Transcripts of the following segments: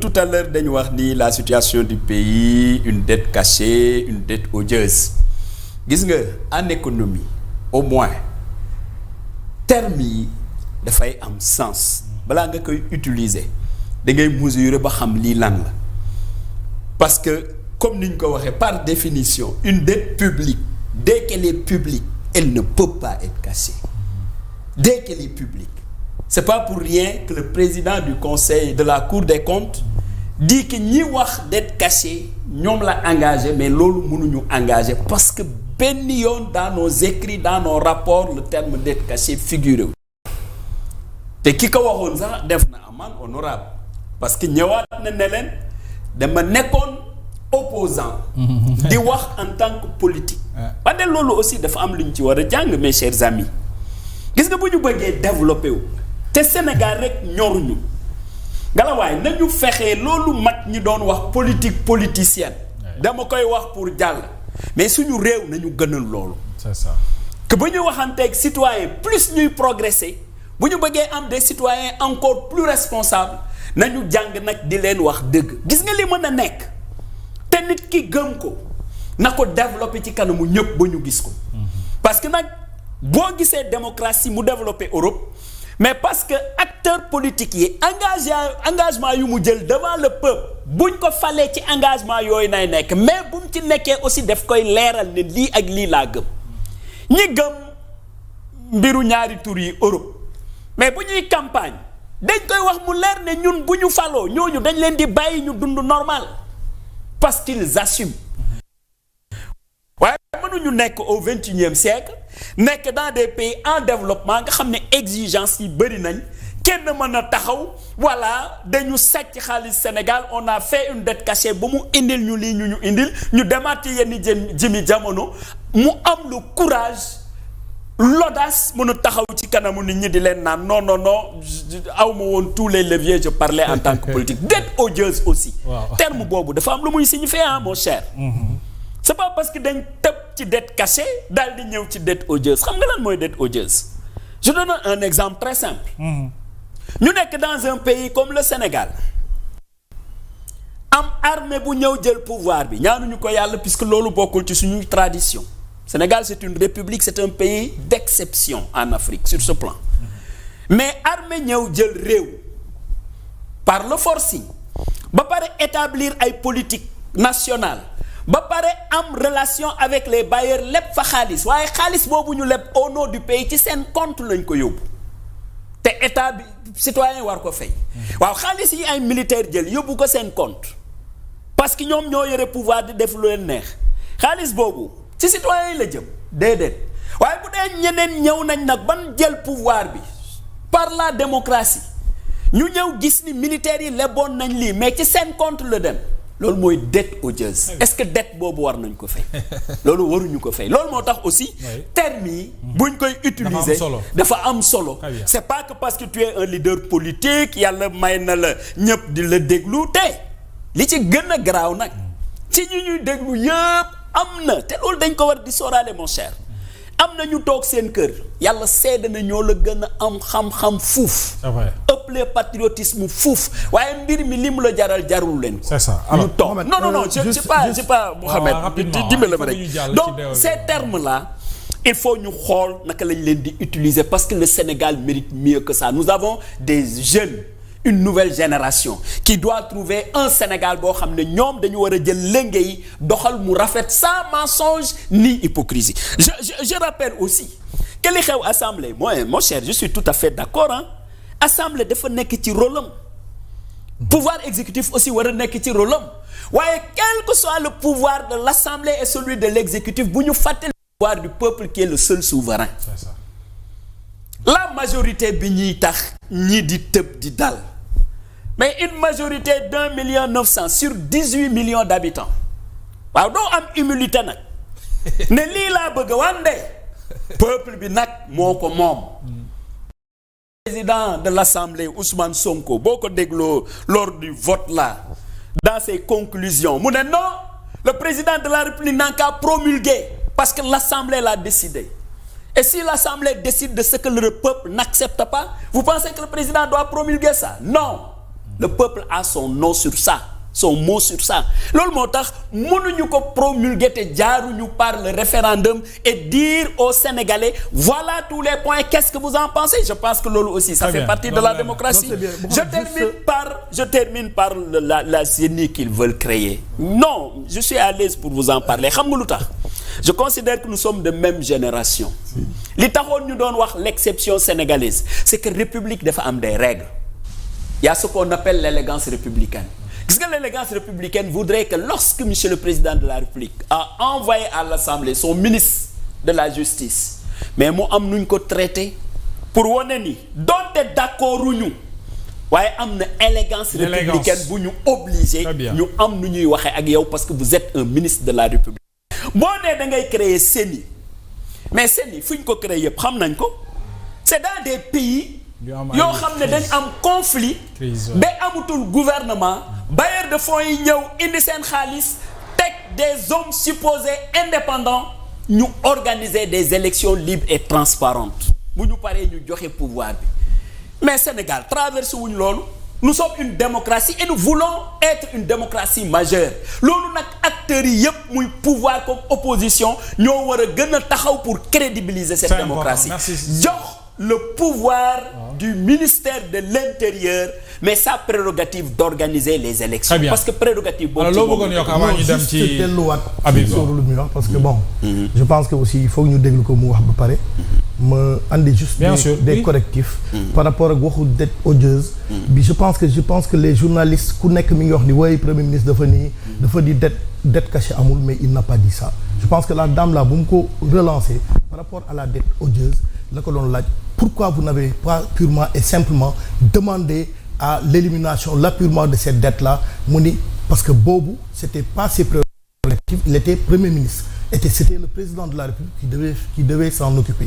tout à l'heure dañu wax ni la situation du pays, une dette cachée, une dette odieuse. Gis nga en économie au moins terme yi dafay am sens balaa nga koy utiliser da ngay mesurer ba xam lii lan la parce que comme ni ñu ko waxee par définition une dette publique dès qu'elle est publique elle ne peut pas être cachée dès qu'elle est publique. C'est pas pour rien que le président du conseil de la Cour des comptes dit que ñi wax dette cachée ñoom la engagé mais loolu mënuñu engagé parce que benn yoon dans nos écrits dans nos rapports le terme dette cachée figuré wu te ki ko waxoon sax def na amende honorable parce que ñëwaat na ne leen dama nekkoon opposant di wax en tant que politique ba de loolu aussi dafa am lu ñu ci war a jàng mes chers amis gis nga bu ñu bëggee développé wu te Sénégal rek ñoruñu ngalawaay nañu fexee loolu mag ñi doon wax politique politicienne dama koy wax pour jàll mais suñu réew nañu gënal loolu c'est ça que ba ñu waxanteeg citoyen plus ñuy progresser bu ñu bëggee am des citoyens encore plus responsables nañu jàng nag di leen wax dëgg gis nga li mën a nekk te nit ki gëm ko na ko développer ci kanamu ñëpp ba ñu gis ko parce que nag boo gisee démocratie mu développer Europe mais parce que acteurs politiques yi engagement yu mu jël devant le peuple buñ ko falee ci engagement yooyu nay nekk mais bu mu ci nekkee aussi daf koy leeral ne lii ak lii laa gëm ñi gëm mbiru ñaari tur yi Europe mais bu ñuy campagne dañ koy wax mu leer ne ñun bu ñu faloo ñooñu dañ leen di bàyyi ñu dund normal parce qu'ils assument waaye mënuñu nekk au 21e siècle nekk dans des pays en développement nga xam ne exigence yi bëri nañ kenn mën a taxaw voilà dañu sàcc xaalis Sénégal on a fait une dette cachée ba mu indil ñu lii ñu indil ñu demaat ci yenn jimi jamono mu am le courage l'audace mën a taxaw ci kanamu nit ñi di leen naan non aw ma woon tous les leviers je parlais en tant que politique dette odieuse aussi terme boobu dafa am lu muy signifier mon cher c'est pas parce que dañ tëb ci dette cachée daal di ñëw ci dette odieuse xam nga lan mooy dette odieuse je donne un exemple très simple ñu nekk dans un pays comme le Sénégal am armée bu ñëw jël pouvoir bi ñaanuñu ko yàlla puisque loolu bokkul ci suñuy tradition Sénégal c'est une république c'est un pays d'exception en Afrique sur ce plan mais armée ñëw jël réew par le forcing ba pare établir ay politique nationale ba pare am relation avec les bailleurs lépp fa xaalis waaye xaalis boobu ñu lépp au nom du pays ci seen compte lañ ko yóbbu te état bi citoyen war ko fay waaw xaalis yi ay militaire jël yóbbu ko seen compte parce que ñoom ñoo yore pouvoir di def lu leen neex xaalis boobu ci citoyen yi la jëm déedéet waaye bu dee ñeneen ñëw nañ nag ban jël pouvoir bi par la démocratie ñu ñëw gis ni militaires yi leboon nañ lii mais ci seen compte la dem loolu mooy dette odieuse est-ce que dette boobu war nañ ko fay loolu waruñu ko fay loolu moo tax aussi termes yi buñ koy utiliser dafa am solo c'est pas que parce que tu es un leader politique yàlla may na la ñëpp di la déglu te li ci gën a garaaw nag ci ñi ñuy déglu yëpp am na te loolu dañ ko war di sóoraale mon cher am na ñu toog seen kër yàlla seede na ñoo la gën a am xam-xam fuuf ëpple patriotisme fuuf waaye mbir mi li mu la jaral jarul leen ko c'est ça ñu toog non je sais pas Mohamed dimbale ma rek donc ces termes là il faut ñu xool naka lañ leen di utiliser parce que le Sénégal mérite mieux que ça nous avons des jeunes une nouvelle génération qui doit trouver un Sénégal boo xam ne ñoom dañu war a jël lenge yi doxal mu rafet sans mensonge ni hypocrisie je rappelle aussi que li xew assemblée moi mon cher je suis tout à fait d'accord assemblée dafa nekk ci rôle am pouvoir exécutif aussi war a nekk ci rôle am waaye quel que soit le pouvoir de l'assemblée et celui de l'exécutif bu ñu fàtte le pouvoir du peuple qui est le seul souverain c'est ça. La majorité bi ñuy tax ñi di tëb di dal mais une majorité d'1,9 million sur 18 millions d'habitants waaw doo am humilité nag ne lii laa bëgg wande peuple bi nag moo ko moom président de l'Assemblée Ousmane Sonko boo ko dégloo lors du vote là dans ses conclusions mu ne non le président de la République n'a qu'à promulguer parce que l'Assemblée l'a décidé. Et si l'Assemblée décide de ce que le peuple n'accepte pas, vous pensez que le président doit promulguer ça? Non. le peuple a son nom sur ça, son mot sur ça. Loolu moo tax mënuñu ko promulguer te jaaruñu par le référendum et dire aux Sénégalais voilà tous les points, qu'est-ce que vous en pensez? Je pense que loolu aussi ça fait partie de la démocratie. Je termine par la CENI qu'ils veulent créer. Non, je suis à l'aise pour vous en parler. Xam nga lu tax? Je considère que nous sommes de même génération. Li taxoon ñu doon wax l'exception sénégalaise, c'est que république dafa am des règles. Il y a ce qu'on appelle l'élégance républicaine. Gis nga l'élégance républicaine voudrait que lorsque monsieur le président de la République a envoyé à l'Assemblée son ministre de la Justice, mais mu am nuñ ko traité pour wane ni donte d'accord uñu waaye am na élégance républicaine bu ñu obligé ñu am nu ñuy waxee ak yow parce que vous êtes un ministre de la République. Boo nee da ngay créer CENI mais CENI fu ñu ko créer yëpp xam nañ ko c'est dans des pays yoo xam ne dañ am conflit ba amutul gouvernement bailleurs de fonds yi ñëw indi seen xaalis teg des hommes supposés indépendants ñu organiser des élections libres et transparentes bu ñu paree ñu joxe pouvoir bi mais Sénégal traversé wuñ loolu. Nous sommes une démocratie et nous voulons être une démocratie majeure loolu nag acteurs yi yëpp muy pouvoir comme opposition ñoo war a gën a taxaw pour crédibiliser cette démocratie jox le pouvoir du ministère de l'Intérieur mais sa prérogative d'organiser les élections parce que prérogative boobu loo bëggoon yokk avant ñu dem ci delluwaat sur lu muy wax parce que bon je pense que aussi il faut que ñu déglu ko mu wax ba pare ma andi juste des correctifs par rapport ak waxu dette odieuse bi je pense que les journalistes ku nekk mi ngi wax ni woy premier ministre dafa di dette cachée amul mais il n'a pas dit ça je pense que la dame là bu mu ko relancer par rapport à la dette odieuse la ko doon laaj pourquoi vous n'avez pas purement et simplement demandé à l'élimination l'appurement de cette dette là mu ni parce que boobu c'était pas ses prérogatives il était premier ministre et c'était le président de la République qui devait s'en occuper.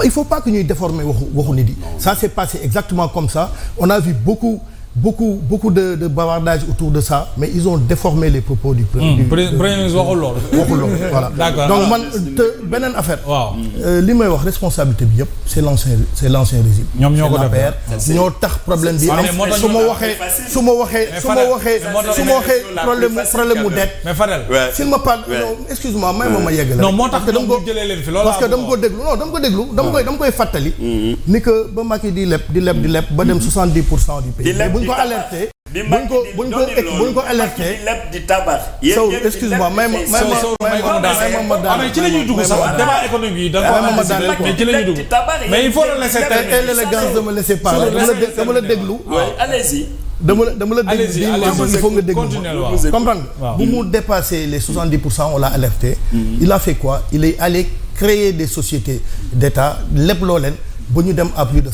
Il faut pas que ñuy déformer waxu nit yi. Ça s'est passé exactement comme ça. On a vu beaucoup de bavardage autour de ça mais ils ont déformé les propos du premier ministre waxul loolu voilà. D'accord. Donc man te beneen affaire. waaw li may wax responsabilité bi yëpp c'est l'ancien régime. ñoom ñoo ko def ñoo tax problème bi am su ma waxee problème mu dette. mais Fadel. s'il me parle non excuse-moi ma yegg la. non moo tax dama ko jëlee leen fi loolu parce que dama ko déglu dama koy fàttali. ni que ba Macky di leb ba dem 70% du pays. buñ ko alerté buñ ko alerté di tabax so excuse-moi may ma ci la ñuy dugg sax débat économique yi ci la ñuy dugg mais il faut le laisser et l'élégance de me laisser parler dama la déglu allez-y dama la déglu il faut nga déglu comprendre bu mu dépasser les 70% on l'a alerté il a fait quoi il est allé créer des sociétés d'État lépp loo leen ba ñu dem à plus de